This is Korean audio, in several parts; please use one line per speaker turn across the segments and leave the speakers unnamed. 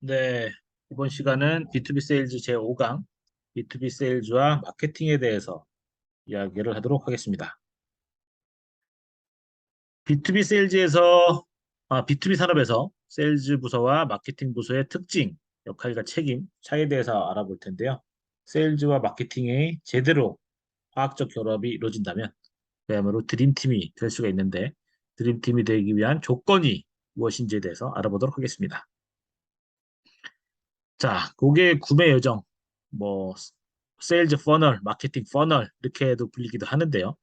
네, 이번 시간은 B2B 세일즈 제5강, B2B 세일즈와 마케팅에 대해서 이야기를 하도록 하겠습니다. B2B 세일즈에서, B2B 산업에서 세일즈 부서와 마케팅 부서의 특징, 역할과 책임, 차이에 대해서 알아볼 텐데요. 세일즈와 마케팅의 제대로 화학적 결합이 이루어진다면, 그야말로 드림팀이 될 수가 있는데, 드림팀이 되기 위한 조건이 무엇인지에 대해서 알아보도록 하겠습니다. 자, 고객 구매 여정, 뭐, 세일즈 퍼널, 마케팅 퍼널, 이렇게도 불리기도 하는데요.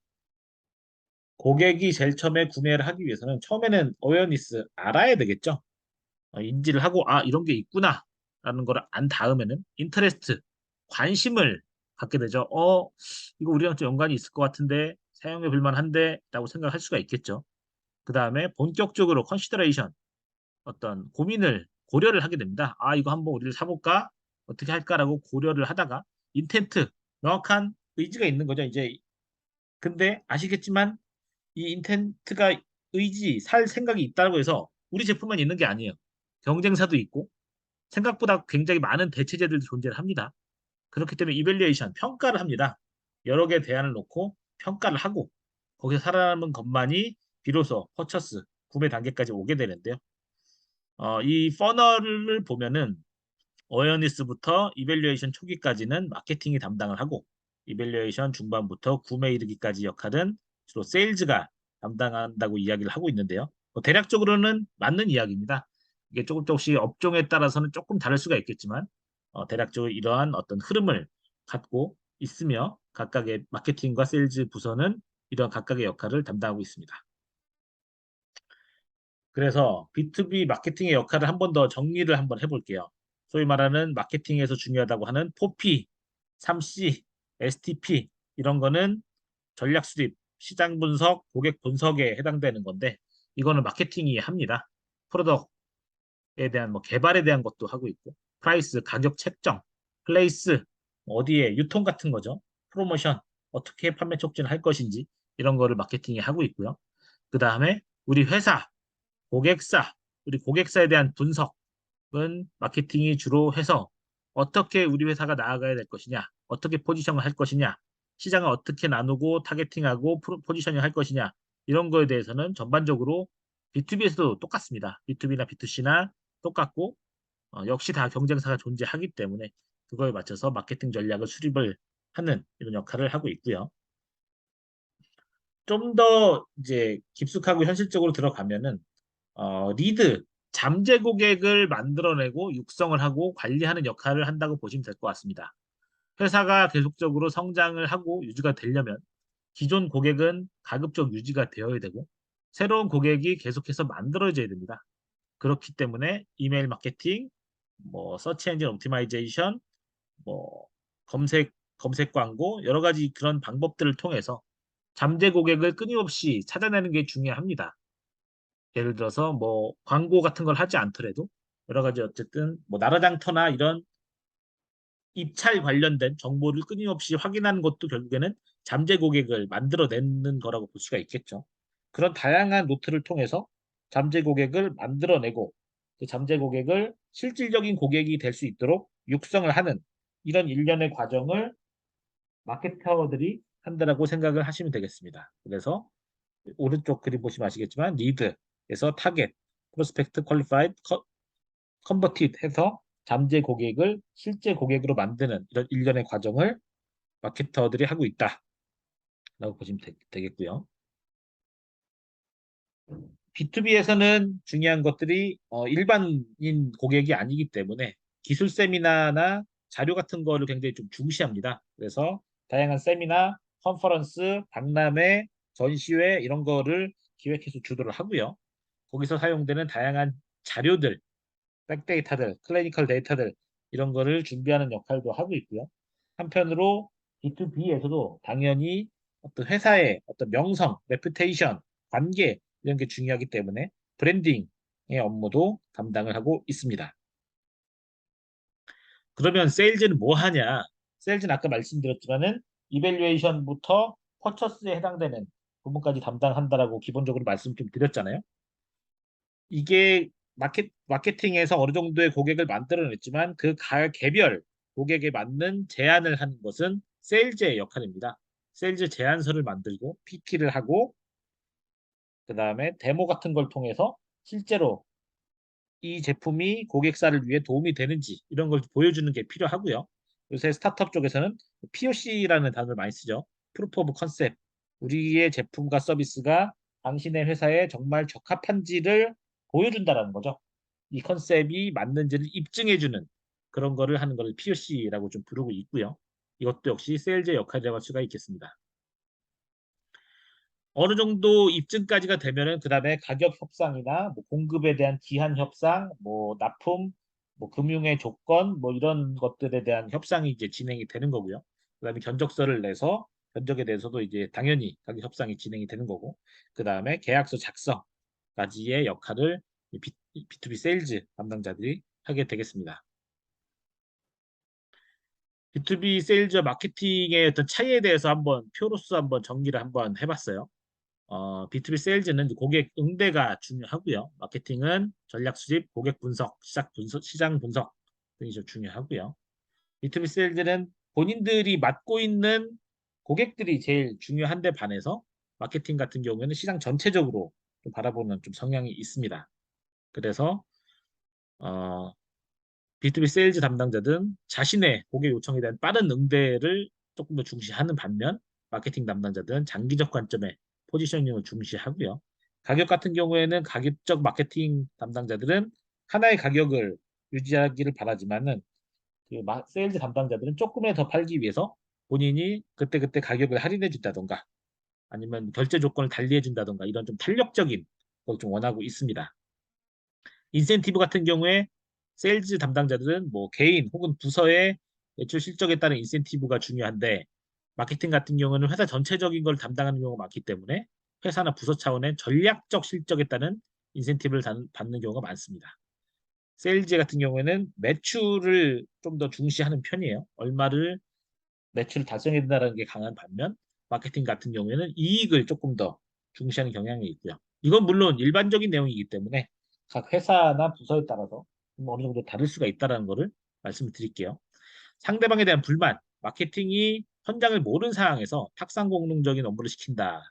고객이 제일 처음에 구매를 하기 위해서는 처음에는 어웨어니스 알아야 되겠죠. 인지를 하고, 이런 게 있구나, 라는 걸 안 다음에는 인터레스트, 관심을 갖게 되죠. 이거 우리랑 좀 연관이 있을 것 같은데, 사용해 볼 만한데, 라고 생각할 수가 있겠죠. 그 다음에 본격적으로 컨시더레이션, 어떤 고민을 고려를 하게 됩니다. 이거 한번 우리를 사볼까? 어떻게 할까라고 고려를 하다가 인텐트, 명확한 의지가 있는 거죠. 이제 근데 아시겠지만 이 인텐트가 의지, 살 생각이 있다고 해서 우리 제품만 있는 게 아니에요. 경쟁사도 있고 생각보다 굉장히 많은 대체제들도 존재를 합니다. 그렇기 때문에 이밸류에이션, 평가를 합니다. 여러 개 대안을 놓고 평가를 하고 거기서 살아남은 것만이 비로소 퍼처스, 구매 단계까지 오게 되는데요. 이 퍼널을 보면은 어웨어니스부터 이밸류에이션 초기까지는 마케팅이 담당을 하고 이밸류에이션 중반부터 구매 이르기까지 역할은 주로 세일즈가 담당한다고 이야기를 하고 있는데요. 대략적으로는 맞는 이야기입니다. 이게 조금씩 업종에 따라서는 조금 다를 수가 있겠지만 대략적으로 이러한 어떤 흐름을 갖고 있으며 각각의 마케팅과 세일즈 부서는 이러한 각각의 역할을 담당하고 있습니다. 그래서 B2B 마케팅의 역할을 한 번 더 정리를 한번 해볼게요. 소위 말하는 마케팅에서 중요하다고 하는 4P, 3C, STP 이런 거는 전략 수립, 시장 분석, 고객 분석에 해당되는 건데 이거는 마케팅이 합니다. 프로덕트에 대한 개발에 대한 것도 하고 있고 프라이스, 가격 책정, 플레이스, 어디에 유통 같은 거죠. 프로모션, 어떻게 판매 촉진을 할 것인지 이런 거를 마케팅이 하고 있고요. 그 다음에 우리 회사 고객사, 우리 고객사에 대한 분석은 마케팅이 주로 해서 어떻게 우리 회사가 나아가야 될 것이냐, 어떻게 포지션을 할 것이냐, 시장을 어떻게 나누고 타겟팅하고 포지셔닝 할 것이냐, 이런 거에 대해서는 전반적으로 B2B에서도 똑같습니다. B2B나 B2C나 똑같고, 역시 다 경쟁사가 존재하기 때문에 그거에 맞춰서 마케팅 전략을 수립을 하는 이런 역할을 하고 있고요. 좀 더 이제 깊숙하고 현실적으로 들어가면은 리드, 잠재 고객을 만들어내고 육성을 하고 관리하는 역할을 한다고 보시면 될 것 같습니다. 회사가 계속적으로 성장을 하고 유지가 되려면 기존 고객은 가급적 유지가 되어야 되고 새로운 고객이 계속해서 만들어져야 됩니다. 그렇기 때문에 이메일 마케팅, 서치 엔진 옵티마이제이션, 뭐 검색 광고 여러 가지 그런 방법들을 통해서 잠재 고객을 끊임없이 찾아내는 게 중요합니다. 예를 들어서 광고 같은 걸 하지 않더라도 여러 가지 어쨌든 나라장터나 이런 입찰 관련된 정보를 끊임없이 확인하는 것도 결국에는 잠재 고객을 만들어내는 거라고 볼 수가 있겠죠. 그런 다양한 노트를 통해서 잠재 고객을 만들어내고 그 잠재 고객을 실질적인 고객이 될 수 있도록 육성을 하는 이런 일련의 과정을 마케터들이 한다라고 생각을 하시면 되겠습니다. 그래서 오른쪽 그림 보시면 아시겠지만 리드에서 타겟, 프로스펙트, 퀄리파이드, 컨버티드 해서 잠재 고객을 실제 고객으로 만드는 이런 일련의 과정을 마케터들이 하고 있다라고 보시면 되겠고요. B2B에서는 중요한 것들이 일반인 고객이 아니기 때문에 기술 세미나나 자료 같은 거를 굉장히 좀 중시합니다. 그래서 다양한 세미나, 컨퍼런스, 박람회, 전시회 이런 거를 기획해서 주도를 하고요. 거기서 사용되는 다양한 자료들, 백데이터들, 클리니컬 데이터들 이런 거를 준비하는 역할도 하고 있고요. 한편으로 B2B에서도 당연히 어떤 회사의 어떤 명성, 레퓨테이션, 관계 이런 게 중요하기 때문에 브랜딩의 업무도 담당을 하고 있습니다. 그러면 세일즈는 뭐 하냐? 세일즈는 아까 말씀드렸지만은 이밸류에이션부터 퍼처스에 해당되는 부분까지 담당한다라고 기본적으로 말씀 좀 드렸잖아요. 이게 마케팅에서 어느 정도의 고객을 만들어냈지만 그 개별 고객에 맞는 제안을 하는 것은 세일즈의 역할입니다. 세일즈 제안서를 만들고 PT를 하고 그 다음에 데모 같은 걸 통해서 실제로 이 제품이 고객사를 위해 도움이 되는지 이런 걸 보여주는 게 필요하고요. 요새 스타트업 쪽에서는 POC라는 단어를 많이 쓰죠. Proof of Concept. 우리의 제품과 서비스가 당신의 회사에 정말 적합한지를 보여준다라는 거죠. 이 컨셉이 맞는지를 입증해주는 그런 거를 하는 거를 POC라고 좀 부르고 있고요. 이것도 역시 세일즈의 역할이라고 할 수가 있겠습니다. 어느 정도 입증까지가 되면은 그다음에 가격 협상이나 뭐 공급에 대한 기한 협상, 뭐 납품, 뭐 금융의 조건, 뭐 이런 것들에 대한 협상이 이제 진행이 되는 거고요. 그다음에 견적서를 내서 견적에 대해서도 이제 당연히 가격 협상이 진행이 되는 거고, 그다음에 계약서 작성까지의 역할을 B2B 세일즈 담당자들이 하게 되겠습니다. B2B 세일즈와 마케팅의 어떤 차이에 대해서 한번 표로서 한번 정리를 한번 해봤어요. B2B 세일즈는 고객 응대가 중요하고요. 마케팅은 전략 수집, 고객 분석, 시장 분석 등이 좀 중요하고요. B2B 세일즈는 본인들이 맡고 있는 고객들이 제일 중요한데 반해서 마케팅 같은 경우에는 시장 전체적으로 좀 바라보는 좀 성향이 있습니다. 그래서 어, B2B 세일즈 담당자들은 자신의 고객 요청에 대한 빠른 응대를 조금 더 중시하는 반면 마케팅 담당자들은 장기적 관점의 포지셔닝을 중시하고요. 가격 같은 경우에는 가격적 마케팅 담당자들은 하나의 가격을 유지하기를 바라지만은 세일즈 담당자들은 조금이라도 더 팔기 위해서 본인이 그때그때 가격을 할인해 준다던가 아니면 결제 조건을 달리해 준다던가 이런 좀 탄력적인 걸 좀 원하고 있습니다. 인센티브 같은 경우에 세일즈 담당자들은 뭐 개인 혹은 부서의 매출 실적에 따른 인센티브가 중요한데 마케팅 같은 경우는 회사 전체적인 걸 담당하는 경우가 많기 때문에 회사나 부서 차원의 전략적 실적에 따른 인센티브를 받는 경우가 많습니다. 세일즈 같은 경우에는 매출을 좀 더 중시하는 편이에요. 얼마를 매출을 달성해야 된다는 게 강한 반면 마케팅 같은 경우에는 이익을 조금 더 중시하는 경향이 있고요. 이건 물론 일반적인 내용이기 때문에 각 회사나 부서에 따라서 어느 정도 다를 수가 있다는 것을 말씀을 드릴게요. 상대방에 대한 불만, 마케팅이 현장을 모르는 상황에서 탁상 공론적인 업무를 시킨다.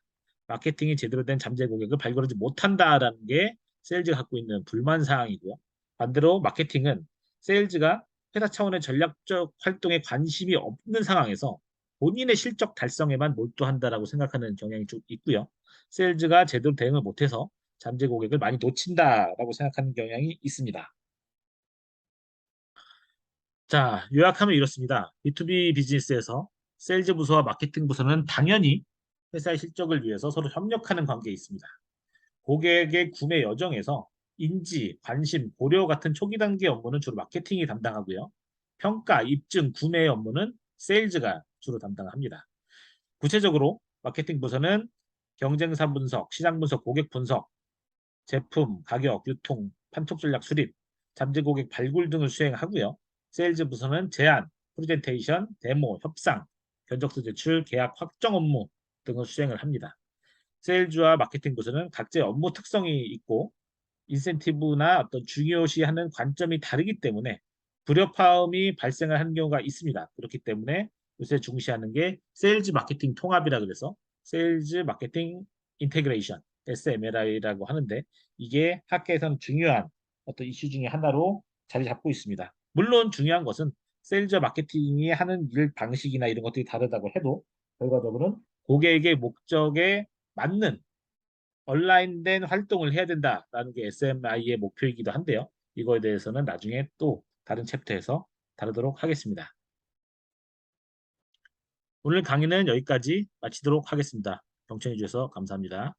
마케팅이 제대로 된 잠재 고객을 발굴하지 못한다라는 게 세일즈가 갖고 있는 불만 사항이고요. 반대로 마케팅은 세일즈가 회사 차원의 전략적 활동에 관심이 없는 상황에서 본인의 실적 달성에만 몰두한다라고 생각하는 경향이 좀 있고요. 세일즈가 제대로 대응을 못해서 잠재 고객을 많이 놓친다라고 생각하는 경향이 있습니다. 자, 요약하면 이렇습니다. B2B 비즈니스에서 세일즈 부서와 마케팅 부서는 당연히 회사의 실적을 위해서 서로 협력하는 관계에 있습니다. 고객의 구매 여정에서 인지, 관심, 고려 같은 초기 단계 업무는 주로 마케팅이 담당하고요. 평가, 입증, 구매 업무는 세일즈가 주로 담당합니다. 구체적으로 마케팅 부서는 경쟁사 분석, 시장 분석, 고객 분석, 제품, 가격, 유통, 판촉 전략 수립, 잠재 고객 발굴 등을 수행하고요. 세일즈 부서는 제안, 프레젠테이션, 데모, 협상, 견적서 제출, 계약 확정 업무 등을 수행을 합니다. 세일즈와 마케팅 부서는 각자의 업무 특성이 있고 인센티브나 어떤 중요시하는 관점이 다르기 때문에 불협화음이 발생을 하는 경우가 있습니다. 그렇기 때문에 요새 중시하는 게 세일즈 마케팅 통합이라 그래서 세일즈 마케팅 인테그레이션 SMLI라고 하는데 이게 학계에서는 중요한 어떤 이슈 중에 하나로 자리 잡고 있습니다. 물론 중요한 것은 세일즈 마케팅이 하는 일 방식이나 이런 것들이 다르다고 해도 결과적으로는 고객의 목적에 맞는 온라인된 활동을 해야 된다라는 게 SMI의 목표이기도 한데요. 이거에 대해서는 나중에 또 다른 챕터에서 다루도록 하겠습니다. 오늘 강의는 여기까지 마치도록 하겠습니다. 경청해 주셔서 감사합니다.